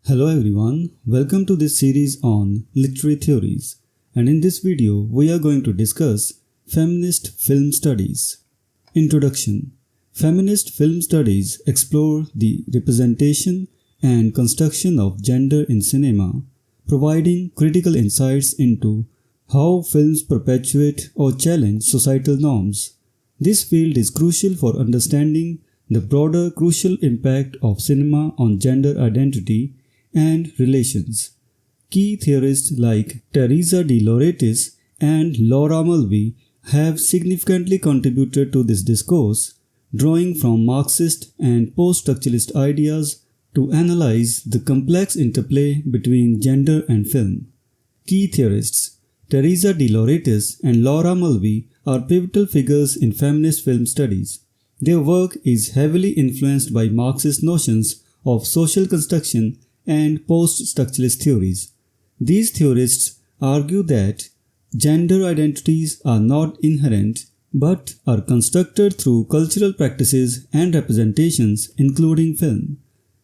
Hello everyone, welcome to this series on literary theories, and in this video we are going to discuss feminist film studies. Introduction. Feminist film studies explore the representation and construction of gender in cinema, providing critical insights into how films perpetuate or challenge societal norms. This field is crucial for understanding the broader crucial impact of cinema on gender identity and relations. Key theorists like Teresa de Lauretis and Laura Mulvey have significantly contributed to this discourse, drawing from Marxist and post-structuralist ideas to analyze the complex interplay between gender and film. Key theorists Teresa de Lauretis and Laura Mulvey are pivotal figures in feminist film studies. Their work is heavily influenced by Marxist notions of social construction and post-structuralist theories. These theorists argue that gender identities are not inherent but are constructed through cultural practices and representations, including film.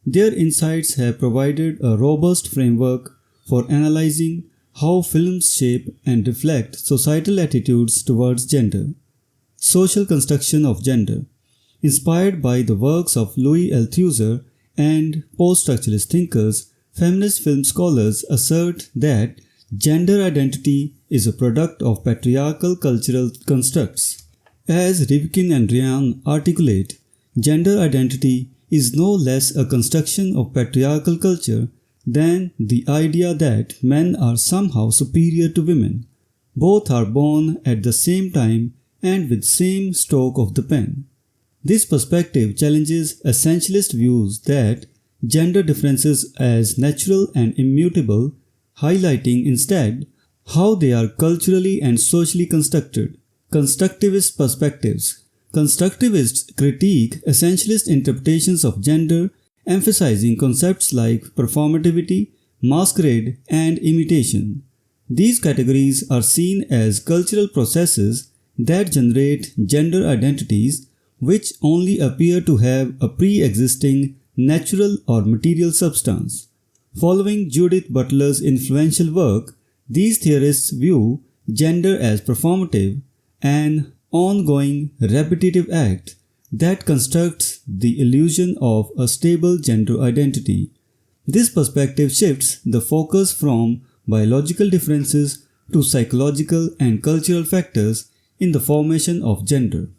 Their insights have provided a robust framework for analyzing how films shape and reflect societal attitudes towards gender. Social construction of gender. Inspired by the works of Louis Althusser and post-structuralist thinkers, feminist film scholars assert that gender identity is a product of patriarchal cultural constructs. As Rivkin and Ryan articulate, gender identity is no less a construction of patriarchal culture than the idea that men are somehow superior to women. Both are born at the same time and with same stroke of the pen. This perspective challenges essentialist views that gender differences as natural and immutable, highlighting instead how they are culturally and socially constructed. Constructivist perspectives. Constructivists critique essentialist interpretations of gender, emphasizing concepts like performativity, masquerade, and imitation. These categories are seen as cultural processes that generate gender identities which only appear to have a pre-existing natural or material substance. Following Judith Butler's influential work, these theorists view gender as performative, an ongoing, repetitive act that constructs the illusion of a stable gender identity. This perspective shifts the focus from biological differences to psychological and cultural factors in the formation of gender.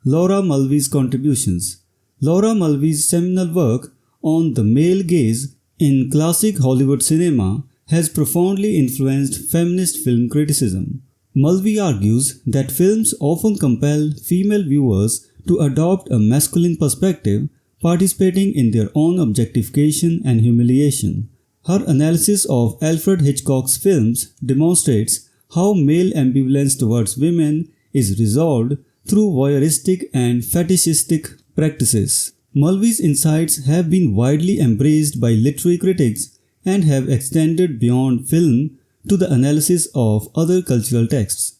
Laura Mulvey's contributions. Laura Mulvey's seminal work on the male gaze in classic Hollywood cinema has profoundly influenced feminist film criticism. Mulvey argues that films often compel female viewers to adopt a masculine perspective, participating in their own objectification and humiliation. Her analysis of Alfred Hitchcock's films demonstrates how male ambivalence towards women is resolved through voyeuristic and fetishistic practices. Mulvey's insights have been widely embraced by literary critics and have extended beyond film to the analysis of other cultural texts.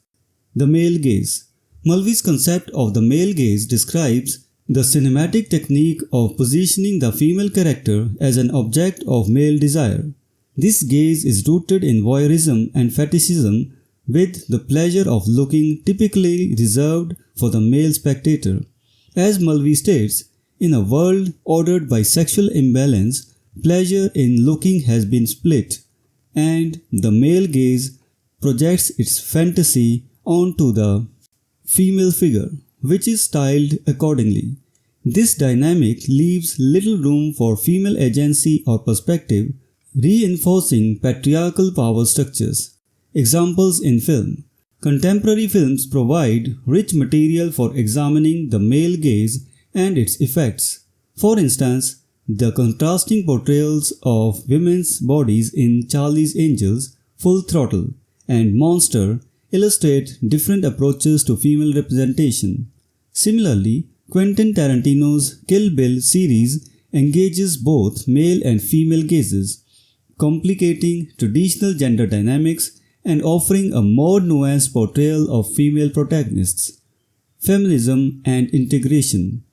The male gaze. Mulvey's concept of the male gaze describes the cinematic technique of positioning the female character as an object of male desire. This gaze is rooted in voyeurism and fetishism, with the pleasure of looking typically reserved for the male spectator. As Mulvey states, in a world ordered by sexual imbalance, pleasure in looking has been split, and the male gaze projects its fantasy onto the female figure, which is styled accordingly. This dynamic leaves little room for female agency or perspective, reinforcing patriarchal power structures. Examples in film. Contemporary films provide rich material for examining the male gaze and its effects. For instance, the contrasting portrayals of women's bodies in Charlie's Angels, Full Throttle, and Monster illustrate different approaches to female representation. Similarly, Quentin Tarantino's Kill Bill series engages both male and female gazes, complicating traditional gender dynamics and offering a more nuanced portrayal of female protagonists. Feminism and integration.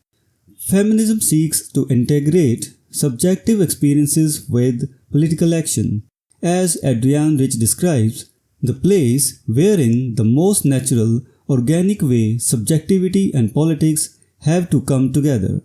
Feminism seeks to integrate subjective experiences with political action. As Adrienne Rich describes, the place wherein the most natural, organic way subjectivity and politics have to come together.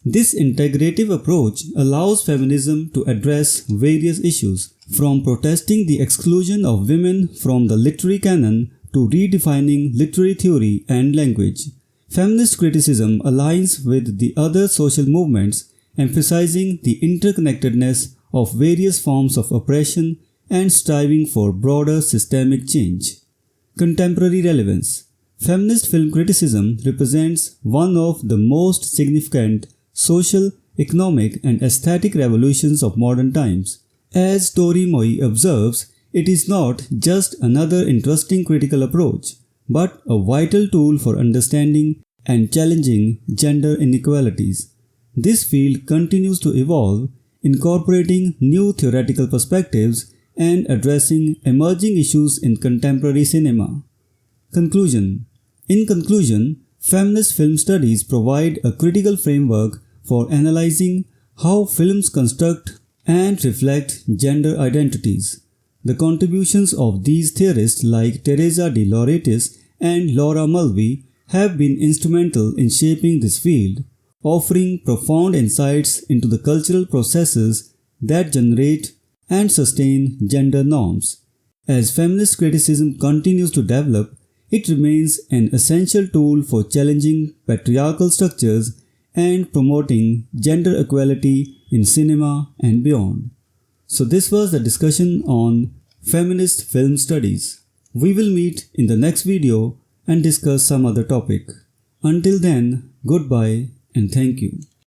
This integrative approach allows feminism to address various issues, from protesting the exclusion of women from the literary canon to redefining literary theory and language. Feminist criticism aligns with the other social movements, emphasizing the interconnectedness of various forms of oppression and striving for broader systemic change. Contemporary relevance. Feminist film criticism represents one of the most significant social, economic, and aesthetic revolutions of modern times. As Tori Moi observes, it is not just another interesting critical approach, but a vital tool for understanding and challenging gender inequalities. This field continues to evolve, incorporating new theoretical perspectives and addressing emerging issues in contemporary cinema. Conclusion. In conclusion, feminist film studies provide a critical framework for analyzing how films construct and reflect gender identities. The contributions of these theorists like Teresa de Lauretis and Laura Mulvey have been instrumental in shaping this field, offering profound insights into the cultural processes that generate and sustain gender norms. As feminist criticism continues to develop, it remains an essential tool for challenging patriarchal structures and promoting gender equality in cinema and beyond. So this was the discussion on feminist film studies. We will meet in the next video and discuss some other topic. Until then, goodbye and thank you.